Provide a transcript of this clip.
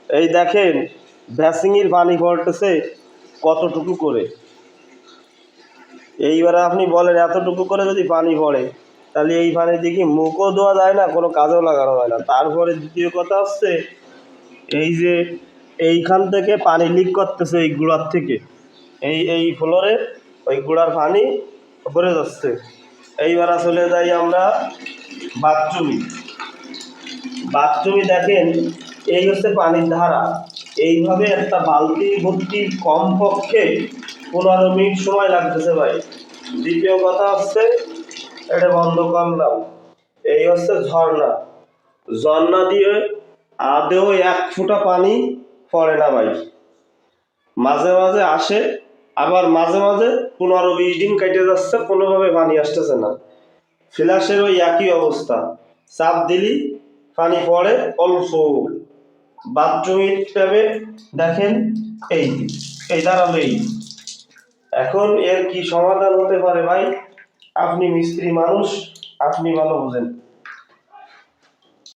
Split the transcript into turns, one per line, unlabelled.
এই দেখেন ভ্যাসিংয়ের পানি পড়তেছে কতটুকু করে। এইবারে আপনি বলেন এতটুকু করে যদি পানি পড়ে তাহলে এই পানি দিয়ে কি মুখও ধোয়া যায় না, কোনো কাজেও লাগানো যায় না। তারপরে দ্বিতীয় কথা হচ্ছে এই যে এইখান থেকে পানি লিক করতেছে এই গুঁড়ার থেকে, এই ফ্লোরে ওই গুঁড়ার পানি ভরে যাচ্ছে। এইবার চলে যাই আমরা বাথরুমে দেখেন এই হচ্ছে পানির ধারা। এইভাবে একটা বালতি ভর্তি কমপক্ষে 15 মিনিট সময় লাগতেছে ভাই। দ্বিতীয় কথা হচ্ছে এটা বন্ধ করলাম, এই হচ্ছে ঝর্ণা দিয়ে আদেও 1 ফোঁটা পানি পড়ে না ভাই। মাঝে মাঝে আসে, আবার মাঝে মাঝে 15-20 দিন কেটে যাচ্ছে, কোনোভাবে পানি আসতেছে না। ফ্ল্যাশের ওই একই অবস্থা, চাপ দিলি পানি পড়ে অল্প। বাথরুমের ট্যাবে দেখেন এই দাঁড়ালেই। এখন এর কি সমাধান হতে পারে ভাই? আপনি মিস্ত্রি মানুষ, আপনি ভালো বোঝেন।